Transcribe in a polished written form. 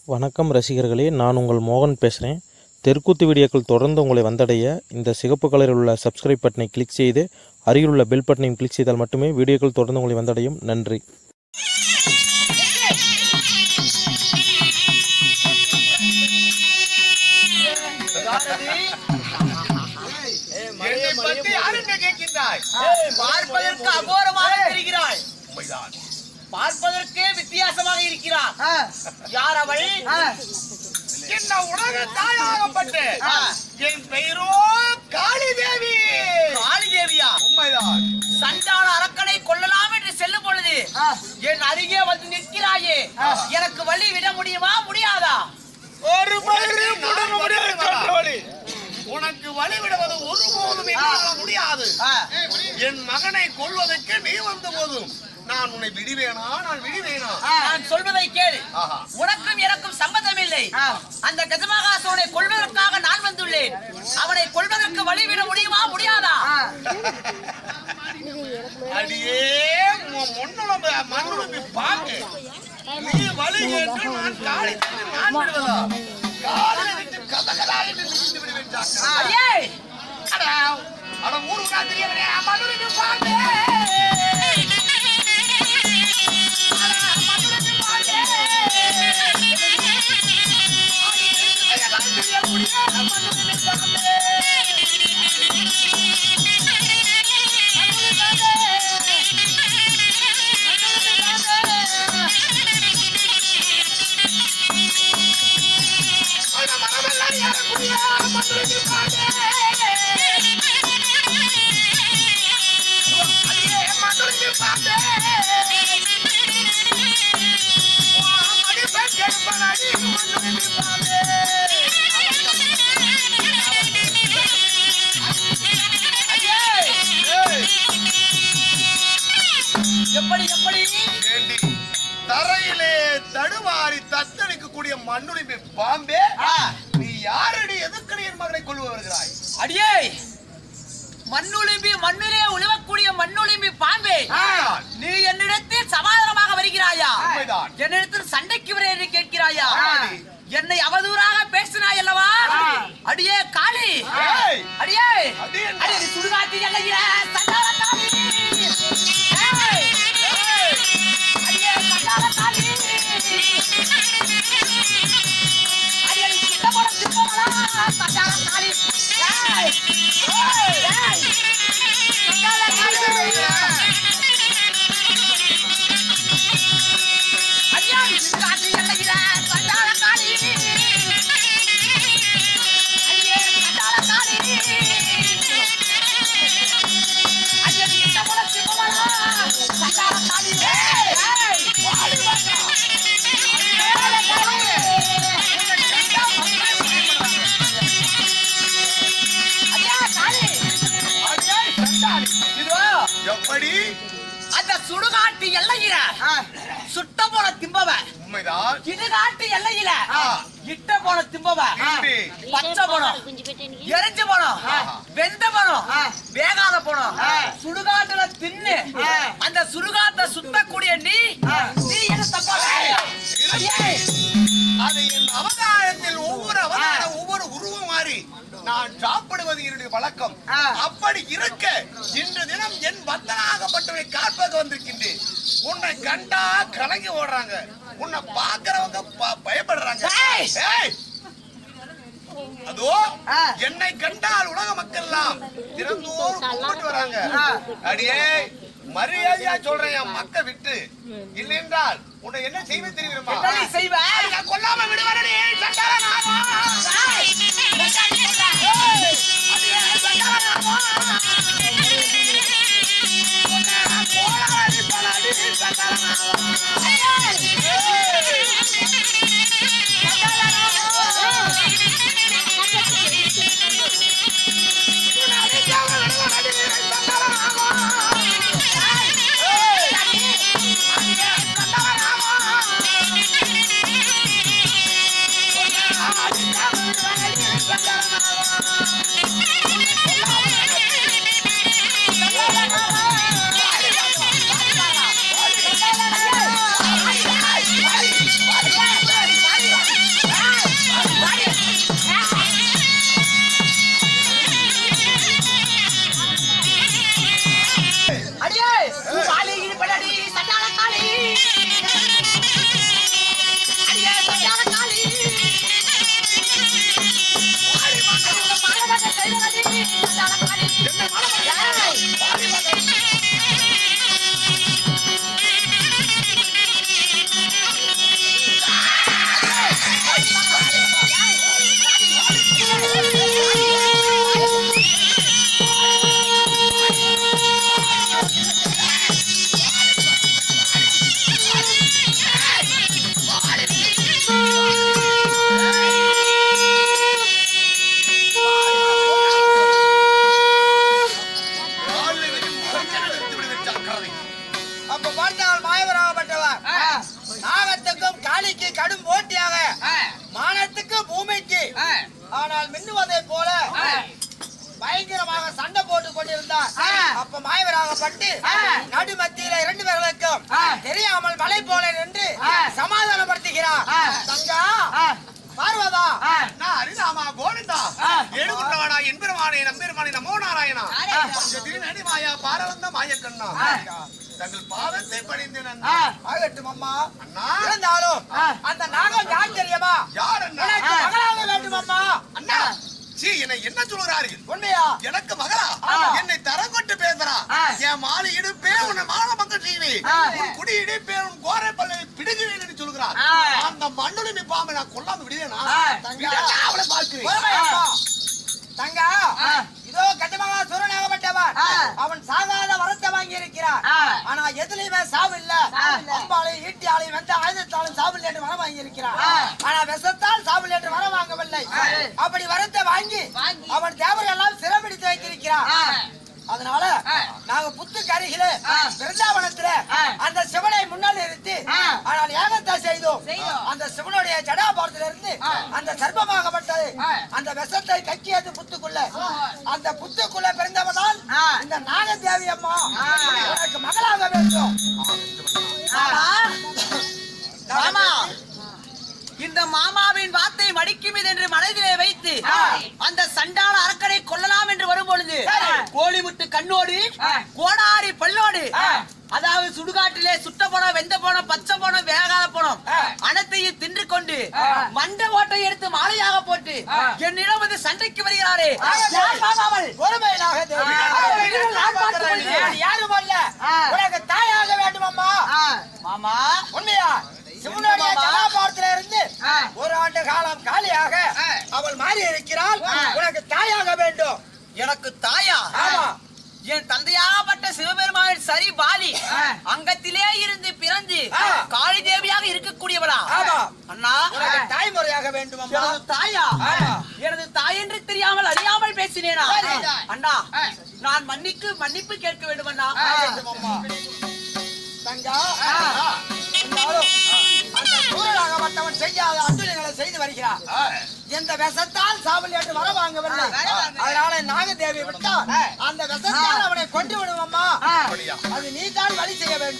வணக்கம் ரசிகர்களே, நான் உங்கள் மோகன் பேசுகிறேன். தெருக்கூத்து வீடியோக்கள் தொடர்ந்து உங்களை வந்தடைய இந்த சிகப்பு கலரில் உள்ள சப்ஸ்கிரைப் பட்டனை கிளிக் செய்து அருகில் உள்ள பெல் பட்டனையும் கிளிக் செய்தால் மட்டுமே வீடியோக்கள் தொடர்ந்து உங்களை வந்தடையும். நன்றி. பார்ப்பதற்கு அகோரமாக இருக்கிறாய், பார்ப்பதற்கே வித்தியாசமாக இருக்கிறார். யார் அவள்? என்ன உலக தாயாகப்பட்டு என் பெயரோ காளி தேவி. காளி தேவியா? உண்மைதான். சண்டாள அரக்கனை கொல்லலாம் என்று செல்லும் பொழுது என் அருகே வந்து நிற்கிறாயே, எனக்கு வழி விட முடியுமா முடியாதா? ஒரு உனக்கு வழிவிடுவது ஒருபோதும் முடியாது. என் மகனை கொல்வதற்கு நீ வந்த போதும் நான் உன்னை விடுவேனா? நான் விடுவேனா? நான் சொல்வதை கேளு. உனக்கும் எனக்கும் சம்பந்தம் இல்லை. அந்த கஜமகாசுரனை கொல்வதற்காக நான் வந்துள்ளேன். அவனை கொல்வதற்கு வழிவிட முடியுமா முடியாதா? அடியே மண்ணுளம்பு பாக்கு, நீ வழி கேட்டு நான் காலை நான் விடுவதா? காலை விட்டு கதகலாக நின்று விடுவேன். அடியே அட மூணு காத்திரியவனே மண்ணுளம்பு பாக்கு. எப்படி எப்படி தரையிலே தடுமாறி தத்தளிக்கக்கூடிய மண்ணுளிம்பி பாம்பே, நீ யாரடி எதுக்கடி என் மகனை கொண்டு வருகிறாய்? அடியே மண்ணுளிம்பி, மண்ணிலே உழவக்கூடிய மண்ணுளிம்பி பாம்பே, நீ என்னிடத்தில் சமாதானமாக வருகிறாயா? என்னிடத்தில் சண்டைக்கு வர என்று கேட்கிறாயா? என்னை அவதூறாக பேசினாய் அல்லவா? அடியே காளி, அடியே அடியே சுடுகாட்டி அல்லையா சண்டாள காளி, அடியே சண்டாள காளி, அடியே சித்தப்பட சித்தமலா சண்டாள காளி, சண்டாள காளி, அடியே சுடுகாட்டி அல்லையா சண்டாள காளி, அடியே சண்டாள காளி, அடியே சித்தப்பட சித்தமலா சண்டாள காளி, வாடி வாடா எப்படி அந்த சுடுகாட்டு எல்லையில சுட்ட போன திம்பவ, உண்மைதான். இடுகாட்டு எல்லையில இட்ட போன திம்பவ, பச்சை போனோம், எரிஞ்சு போனோம், வெந்த போனோம், வேகாத போனோம், சுடுகாட்டுல தின்னு அந்த சுடுகாட்டை சுத்தக்கூடிய நீ என்ன தப்பா? அது என் அவதாரத்தில் ஒவ்வொரு அவதாரம் ஒவ்வொரு உருவம் மாறி நான் சாப்பிடுவது என்னுடைய வழக்கம். அப்படி இருக்க இன்று தினம் என் பக்தனாகப்பட்டவனை காப்பாக வந்திருக்கின்றேன். உன்னை கண்டா கலங்கி ஓடுறாங்க, உன்னை பாக்குறவங்க பயப்படுறாங்க. அதோ என்னை கண்டால் உலக மக்கள் எல்லாம் திறந்தோறும் கும்பிட்டு வராங்க. அடியே மரியாதையா சொல்றேன், என் மக்க விட்டு இல்லை என்றால் உன்னை என்ன செய்வேன் தெரியுமா? கொல்லாம விடுவாரே ஆனால் மின்னுவதை போல பயங்கரமாக சண்டை போட்டு கொண்டிருந்தார். அப்ப மாயவராகப்பட்டு நடுமத்தியில 2 பேர்களுக்கும் தெரியாமல் மலை போல நின்று சமாதானப்படுத்துகிறார். தங்கா பார்வதா நான் ஹரிநாமா கோவிந்தா எடுகுற்றவாடா என்பெருமானே நம்பெருமானே நமோ நாராயணா திருநடி மாயா பாரவந்த மாயக்கண்ணா தங்கள் பாதத்தை பணிந்தேன். ஆகட்டும் அம்மா. அண்ணா இருந்தாலும் அந்த நாகம் யார் தெரியுமா? யார் அண்ணா? மகளாக வேண்டும் அம்மா. அண்ணா சீ என்னை என்ன சொல்கிறார்கள்? உண்மையா? எனக்கு மகளா? என்னை தரம் கொண்டு பேசுறா. என் மாலை இடுப்பே உன்னை மால மக்கள் செய்வேன், உன் குடி இடிப்பே உன் கோரை பல்லை பிடுங்குவேன் என்று சொல்கிறார். அந்த மண்ணுரிமை பாம்பை நான் கொல்லாம விடுவேனா? அவளை பார்க்கிறேன். தங்கா இதோ கட்டுமகா சூரனாகப்பட்டவன் அவன் சாகாத வரத்தை வாங்கி இருக்கிறான். ஆனா எதுலயுமே சாவு இல்ல. அம்பாலையும் ஈட்டியாலையும் வெந்த ஆயுதத்தாலும் சாவு என்று வர வாங்கி இருக்கிறான். ஆனா விஷத்தால் சாவு என்று வர வாங்கவில்லை. அப்படி வரத்தை வாங்கி அவன் தேவர்கள் எல்லாம் சிறப்பிடித்து வைத்திருக்கிறான். அதனால நாங்க புத்துக்கு அருகில பிருந்தாவனத்துல அந்த சிவனை முன்னால் நிறுத்தி ஆனால் ஏகத்தை செய்தோம். அந்த சிவனுடைய ஜடாபாரத்தில இருந்து அந்த சர்ப்பமாகப்பட்டது அந்த விஷத்தை கக்கியது புத்துக்குள்ள. அந்த புத்துக்குள்ள பிறந்தவதான் இந்த நாகதேவி அம்மா உனக்கு மகளாக வேண்டும். மாமா இந்த மாமாவின் வார்த்தை மடிக்கும் என்று மனதிலே வைத்து அந்த சண்டாள அரக்கனை கொல்லலாம் என்று வரும் பொழுது கோழிமுட்டு கண்ணோடு கோடாரி பல்லோடு அதாவது சுடுகாட்டிலே சுட்ட போனோம், வெந்த போனோம், பச்சை போனோம், வேகாத போனோம் அனைத்தையும் தின்று கொண்டு மண்ட ஓட்டை எடுத்து மாலையாக போட்டு என்னிடம் வந்து சண்டைக்கு வருகிறாரே யாரும் அல்ல, உனக்கு தாயாக வேண்டும் அம்மா. மாமா உண்மையா? சிவனுடைய ஜடாபாரத்தில இருந்து 1 ஆண்டு காலம் காலியாக அவள் மாறி இருக்கிறாள். உனக்கு தாயாக வேண்டும். எனக்கு தாயா? ஆமா. என் தந்தையாகப்பட்ட சிவபெருமானின் சரி பாலி அங்கத்திலே இருந்து பிறந்து காளி தேவியாக இருக்கக்கூடியவளா? அண்ணா உனக்கு தாய்முறையாக வேண்டும் அம்மா. எனது தாயா? எனது தாய் என்று தெரியாமல் அறியாமல் பேசினேனா? அண்ணா நான் மன்னிப்பு கேட்க வேண்டும் அண்ணா. தங்கா அந்த சூரனாகப்பட்டவன் செய்யாத அட்டுழிகளை செய்து வருகிறார். எந்த விஷத்தால் சாவல் என்று வர வாங்கவில்லை. அதனால நாகதேவி விட்டால் அந்த விஷத்தால் அவனை கொண்டு விடுவோம்மா. அது நீ தான் வழி செய்ய வேண்டும்.